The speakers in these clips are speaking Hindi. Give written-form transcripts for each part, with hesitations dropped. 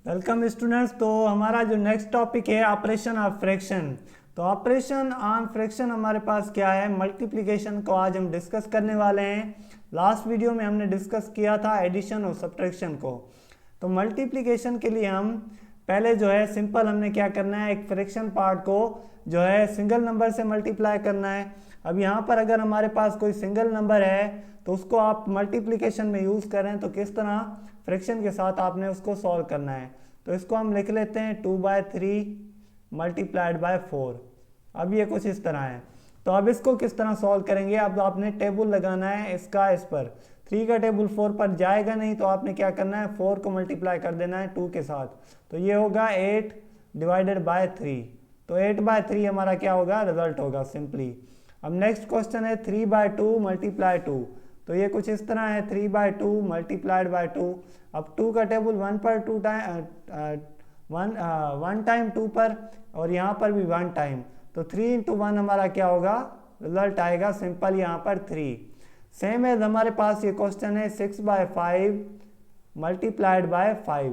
Welcome students. तो हमारा जो नेक्स्ट टॉपिक है ऑपरेशन ऑफ फ्रैक्शन। तो ऑपरेशन ऑन फ्रैक्शन हमारे पास क्या है, मल्टीप्लिकेशन को आज हम डिस्कस करने वाले हैं। लास्ट वीडियो में हमने डिस्कस किया था एडिशन और सब्ट्रैक्शन को। तो मल्टीप्लिकेशन के लिए हम पहले जो है सिंपल हमने क्या करना है, एक फ्रैक्शन पार्ट को जो है सिंगल नंबर से मल्टीप्लाई करना है। अब यहाँ पर अगर हमारे पास कोई सिंगल नंबर है तो उसको आप मल्टीप्लिकेशन में यूज़ करें तो किस तरह फ्रैक्शन के साथ आपने उसको सॉल्व करना है। तो इसको हम लिख लेते हैं 2/3 मल्टीप्लाइड बाय 4। अब ये कुछ इस तरह है। तो अब इसको किस तरह सॉल्व करेंगे, अब आपने टेबल लगाना है इसका इस पर। 3 का टेबल 4 पर जाएगा नहीं, तो आपने क्या करना है 4 को मल्टीप्लाई कर देना है 2 के साथ। तो ये होगा 8 डिवाइडेड बाय 3। तो 8/3 हमारा क्या होगा, रिजल्ट होगा सिंपली। अब नेक्स्ट क्वेश्चन है 3/2 मल्टीप्लाई 2। तो ये कुछ इस तरह है 3/2 मल्टीप्लाइड बाय 2। अब 2 का टेबल 1 पर 2 टाइम 1 टाइम 2 पर, और यहाँ पर भी 1 टाइम। तो 3 × 1 हमारा क्या होगा, रिजल्ट आएगा सिंपल यहाँ पर 3। सेम एज हमारे पास ये क्वेश्चन है 6/5 मल्टीप्लाइड बाय 5।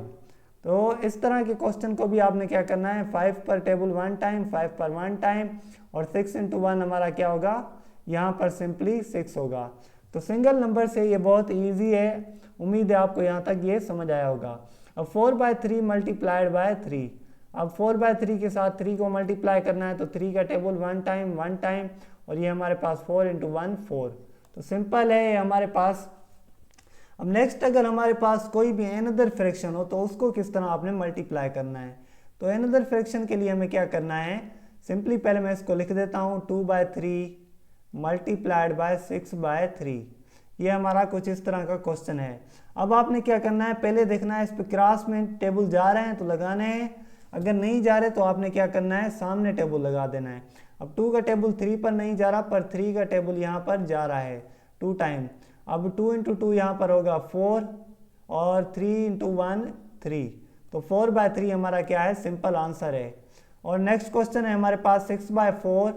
तो इस तरह के क्वेश्चन को भी आपने क्या करना है, 5 पर टेबल 1 टाइम, 5 पर 1 टाइम, और 6 × 1 हमारा क्या होगा, यहाँ पर सिंपली 6 होगा। तो सिंगल नंबर से ये बहुत इजी है। उम्मीद है आपको यहाँ तक ये समझ आया होगा। अब 4/3 मल्टीप्लाइड बाय 3। अब 4/3 के साथ 3 को मल्टीप्लाई करना है, तो 3 का टेबल 1 टाइम 1 टाइम, और ये हमारे पास 4 × 1 4। तो सिंपल है ये हमारे पास। अब नेक्स्ट अगर हमारे पास कोई भी अनदर फ्रैक्शन हो तो उसको किस तरह आपने मल्टीप्लाई करना है। तो अनदर फ्रैक्शन के लिए हमें क्या करना है, सिंपली पहले मैं इसको लिख देता हूँ 2/3 मल्टीप्लाइड बाय 6/3। ये हमारा कुछ इस तरह का क्वेश्चन है। अब आपने क्या करना है, पहले देखना है इस पर क्रॉस में टेबल जा रहे हैं तो लगाने हैं, अगर नहीं जा रहे तो आपने क्या करना है, सामने टेबल लगा देना है। अब 2 का टेबल 3 पर नहीं जा रहा, पर 3 का टेबल यहाँ पर जा रहा है 2 टाइम। अब 2 × 2 यहाँ पर होगा 4, और 3 × 1 3। तो 4/3 हमारा क्या है, सिंपल आंसर है। और नेक्स्ट क्वेश्चन है हमारे पास 6/4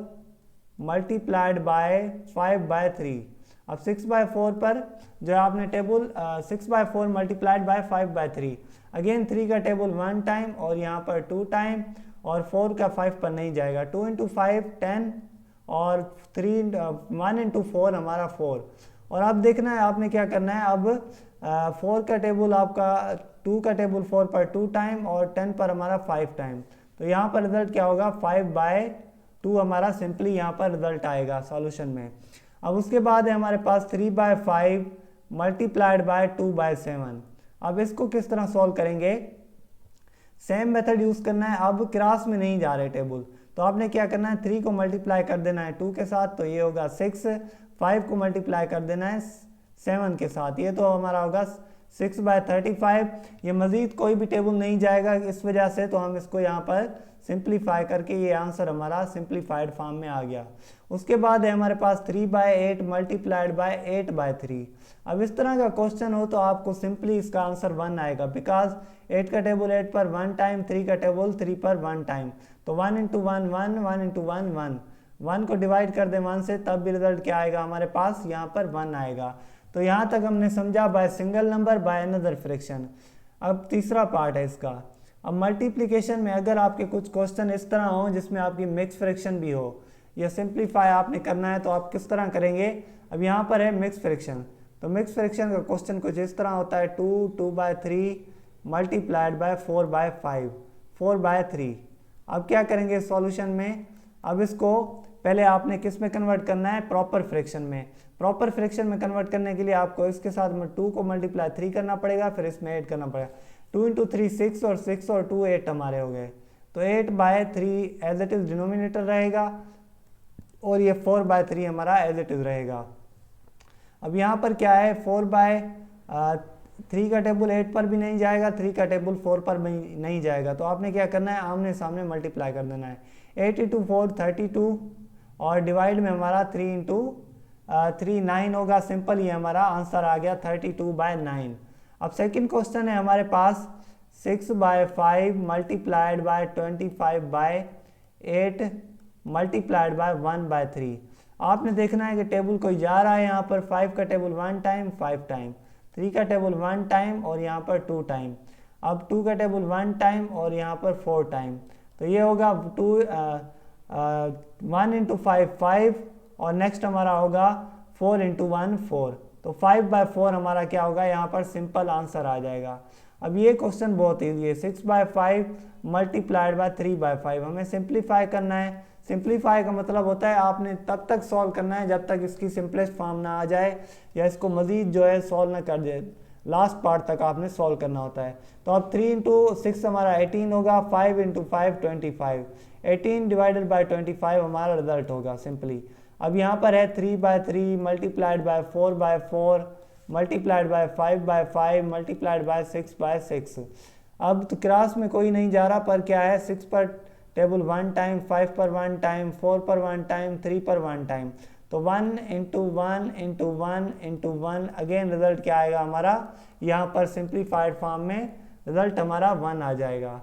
मल्टीप्लाइड बाय 5/3। अब 6/4 पर जो आपने टेबल 6/4 मल्टीप्लाइड बाय 5/3, अगेन 3 का टेबल 1 टाइम, और यहाँ पर 2 टाइम, और 4 का 5 पर नहीं जाएगा। 2 × 5 10, और 1 × 4 हमारा 4। और अब देखना है आपने क्या करना है, अब 4 का टेबल आपका 2 का टेबल 4 पर 2 टाइम, और 10 पर हमारा 5 टाइम। तो यहाँ पर रिजल्ट क्या होगा, 5/2 हमारा सिंपली यहाँ पर रिजल्ट आएगा सॉल्यूशन में। अब उसके बाद है हमारे पास 3/5 मल्टीप्लाइड बाय 2/7। अब इसको किस तरह सॉल्व करेंगे, सेम मेथड यूज करना है। अब क्रॉस में नहीं जा रहे टेबल, तो आपने क्या करना है, 3 को मल्टीप्लाई कर देना है 2 के साथ, तो ये होगा 6। 5 को मल्टीप्लाई कर देना है 7 के साथ, ये तो हमारा होगा 6/35। ये मजीद कोई भी टेबल नहीं जाएगा इस वजह से, तो हम इसको यहाँ पर सिंप्लीफाई करके ये आंसर हमारा सिंप्लीफाइड फॉर्म में आ गया। उसके बाद है हमारे पास 3/8 मल्टीप्लाइड बाय 8/3। अब इस तरह का क्वेश्चन हो तो आपको सिंपली इसका आंसर 1 आएगा, बिकॉज 8 का टेबल 8 पर 1 टाइम, 3 का टेबल 3 पर 1 टाइम। तो 1 × 1 1, 1 × 1 1। 1 को डिवाइड कर दे 1 से, तब भी रिजल्ट क्या आएगा हमारे पास, यहाँ पर 1 आएगा। तो यहाँ तक हमने समझा by single number by another fraction. अब तीसरा पार्ट है इसका। अब मल्टीप्लिकेशन में अगर आपके कुछ क्वेश्चन इस तरह हो जिसमें आपकी मिक्स फ्रैक्शन भी हो, या सिंप्लीफाई आपने करना है, तो आप किस तरह करेंगे। अब यहाँ पर है मिक्स फ्रैक्शन। तो मिक्स फ्रैक्शन का क्वेश्चन कुछ इस तरह होता है 2/3 मल्टीप्लाइड बाय 4/5 4/3। अब क्या करेंगे सॉल्यूशन में, अब इसको पहले आपने किस में कन्वर्ट करना है, प्रॉपर फ्रैक्शन में। प्रॉपर फ्रैक्शन में कन्वर्ट करने के लिए आपको इसके साथ में 2 को मल्टीप्लाई 3 करना पड़ेगा, फिर इसमें 8 करना पड़ेगा। 2 × 3 6, और 6 और 2 8 हमारे हो गए। तो 8/3 एज इट इज डिनोमिनेटर रहेगा, और ये 4/3 हमारा एज इट इज रहेगा। अब यहाँ पर क्या है, 4/3 का टेबल 8 पर भी नहीं जाएगा, 3 का टेबल 4 पर भी नहीं जाएगा। तो आपने क्या करना है, आमने सामने मल्टीप्लाई कर देना है। 8 × 4 32, और डिवाइड में हमारा 3 × 3 9 होगा। सिंपल ये हमारा आंसर आ गया 32/9। अब सेकंड क्वेश्चन है हमारे पास 6/5 मल्टीप्लाइड बाय 25/8 मल्टीप्लाइड बाय 1/3। आपने देखना है कि टेबल कोई जा रहा है, यहाँ पर 5 का टेबल 1 टाइम 5 टाइम, 3 का टेबल 1 टाइम, और यहाँ पर 2 टाइम। अब 2 का टेबल 1 टाइम और यहाँ पर 4 टाइम, तो ये होगा 1 इंटू 5 5 और नेक्स्ट हमारा होगा 4 इंटू 1 4, तो 5/4 हमारा क्या होगा, यहाँ पर सिंपल आंसर आ जाएगा। अब ये क्वेश्चन बहुत ईजी है, 6/5 मल्टीप्लाइड बाय 3/5, हमें सिंप्लीफाई करना है। सिंप्लीफाई का मतलब होता है आपने तब तक सॉल्व करना है जब तक इसकी सिंपलेस्ट फॉर्म ना आ जाए या इसको मजीद जो है सॉल्व ना कर दे, लास्ट पार्ट तक आपने सॉल्व करना होता है। तो अब 3 इंटू 6 हमारा 18 होगा, 5 इंटू 5 25, 18 डिवाइडेड बाई 25 हमारा रिजल्ट होगा सिंपली। अब यहाँ पर है 3/3 multiplied by 4/4 multiplied by 5/5 multiplied by 6/6। अब तो क्लास में कोई नहीं जा रहा, पर क्या है 6 पर टेबल 1 टाइम, 5 पर 1 टाइम, 4 पर 1 टाइम, 3 पर 1 टाइम, तो 1 into 1 into 1 into 1, again result क्या आएगा हमारा, यहाँ पर सिंप्लीफाइड फॉर्म में रिजल्ट हमारा 1 आ जाएगा।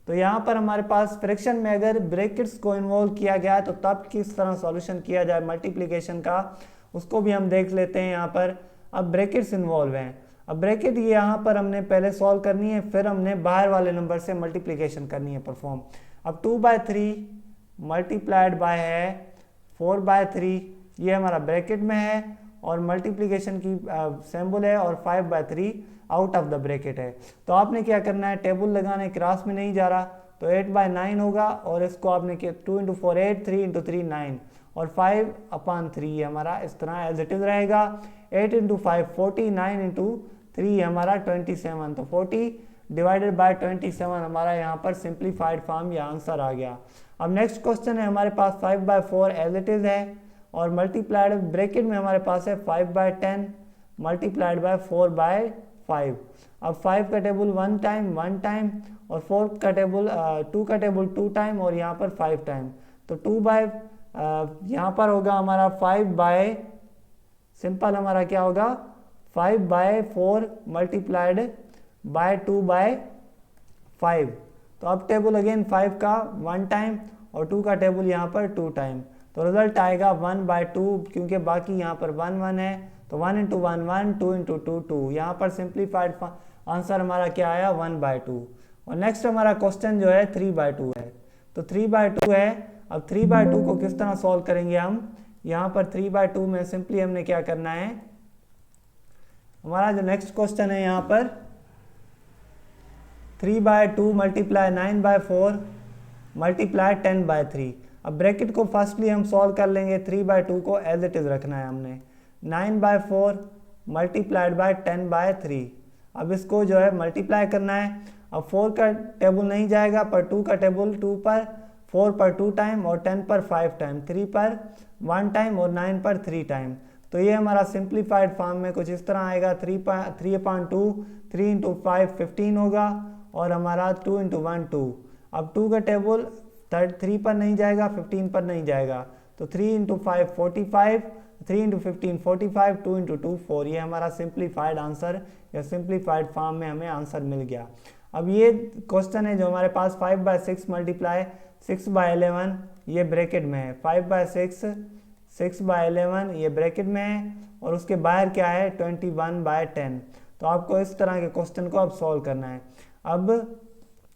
तो यहाँ पर हमारे पास फ्रैक्शन में अगर ब्रैकेट्स को इन्वॉल्व किया गया है तो तब किस तरह सॉल्यूशन किया जाए मल्टीप्लिकेशन का, उसको भी हम देख लेते हैं यहाँ पर। अब ब्रैकेट्स इन्वॉल्व हैं, अब ब्रैकेट ये यहाँ पर हमने पहले सॉल्व करनी है, फिर हमने बाहर वाले नंबर से मल्टीप्लिकेशन करनी है परफॉर्म। अब 2/3 मल्टीप्लाइड बाय है 4/3, ये हमारा ब्रैकेट में है और मल्टीप्लिकेशन की सिंबल है, और 5/3 आउट ऑफ द ब्रैकेट है। तो आपने क्या करना है, टेबल लगाने, क्लास में नहीं जा रहा, तो 8/9 होगा, और इसको आपने किया 2 इंटू 4 8, 3 इंटू 3 9 और 5/3 ये हमारा इस तरह एज इट इज रहेगा। 8 इंटू 5 40, 9 इंटू 3 हमारा 27, तो 40 डिवाइडेड बाय 27 हमारा यहाँ पर सिंप्लीफाइड फॉर्म या आंसर आ गया। अब नेक्स्ट क्वेश्चन है हमारे पास 5/4 एज इट इज है, और मल्टीप्लाइड ब्रैकेट में हमारे पास है 5/10 मल्टीप्लाइड बाय 4/5। अब 5 का टेबल 1 टाइम और 4 का टेबल 2 का टेबल 2 टाइम और यहाँ पर 5 टाइम, तो 2 बाय यहाँ पर होगा हमारा 5 बाय, सिंपल हमारा क्या होगा 5/4 मल्टीप्लाइड बाय 2/5। तो अब टेबल अगेन 5 का 1 टाइम और 2 का टेबल यहाँ पर 2 टाइम, तो रिजल्ट आएगा 1/2, क्योंकि बाकी यहाँ पर 1 1 है, तो 1 इंटू 1 1, 2 इंटू 2 2, यहाँ पर सिंप्लीफाइड आंसर हमारा क्या आया 1/2। और नेक्स्ट हमारा क्वेश्चन जो है 3/2 है, तो 3/2 है। अब 3/2 को किस तरह सॉल्व करेंगे हम, यहाँ पर 3/2 में सिंपली हमने क्या करना है, हमारा जो नेक्स्ट क्वेश्चन है यहाँ पर 3/2 मल्टीप्लाई 9/4 मल्टीप्लाई 10/3। अब ब्रैकेट को फर्स्टली हम सॉल्व कर लेंगे, 3/2 को एज इट इज रखना है हमने, 9/4 मल्टीप्लाइड बाय 10/3। अब इसको जो है मल्टीप्लाई करना है। अब 4 का टेबल नहीं जाएगा, पर 2 का टेबल 2 पर, 4 पर 2 टाइम और 10 पर 5 टाइम, 3 पर 1 टाइम और 9 पर 3 टाइम, तो ये हमारा सिंप्लीफाइड फॉर्म में कुछ इस तरह आएगा। 3/2 3 इंटू 5 15 होगा, और हमारा 2 इंटू 1 2। अब 2 का टेबल 3 पर नहीं जाएगा, 15 पर नहीं जाएगा, तो 3 इंटू 5 45, 3 इंटू 15 45, 2 इंटू 2 4, ये हमारा सिंप्लीफाइड आंसर या सिंप्लीफाइड फॉर्म में हमें आंसर मिल गया। अब ये क्वेश्चन है जो हमारे पास 5/6 मल्टीप्लाई 6/11, ये ब्रैकेट में है, 5/6 6/11 ये ब्रैकेट में है, और उसके बाहर क्या है 21/10। तो आपको इस तरह के क्वेश्चन को अब सॉल्व करना है। अब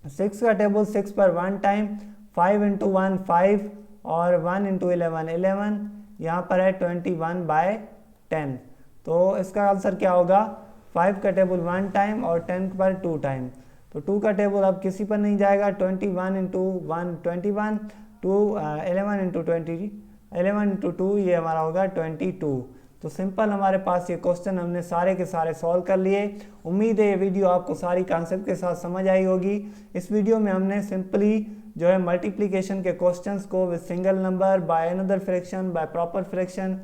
6 का टेबल 6 पर 1 टाइम, 5 इंटू 1 5 और 1 इंटू 11 11, यहाँ पर है 21/10। तो इसका आंसर क्या होगा, 5 का टेबल 1 टाइम और 10 पर 2 टाइम, तो 2 का टेबल अब किसी पर नहीं जाएगा, 21 इंटू 1 21, 11 इंटू 20 11 इंटू 2 ये हमारा होगा 22। तो सिंपल हमारे पास ये क्वेश्चन हमने सारे के सारे सॉल्व कर लिए। उम्मीद है ये वीडियो आपको सारी कॉन्सेप्ट के साथ समझ आई होगी। इस वीडियो में हमने सिंपली जो है मल्टीप्लिकेशन के क्वेश्चंस को with single number, by another fraction, by proper fraction,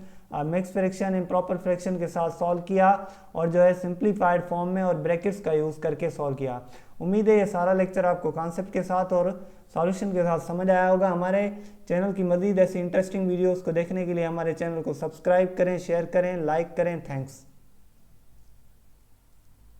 mix fraction, improper fraction के साथ सॉल्व किया, और जो है सिंप्लीफाइड फॉर्म में और ब्रैकेट्स का यूज़ करके सॉल्व किया। उम्मीद है ये सारा लेक्चर आपको कॉन्सेप्ट के साथ और सॉल्यूशन के साथ समझ आया होगा। हमारे चैनल की मज़ीद ऐसी इंटरेस्टिंग वीडियोस को देखने के लिए हमारे चैनल को सब्सक्राइब करें, शेयर करें, लाइक करें। थैंक्स।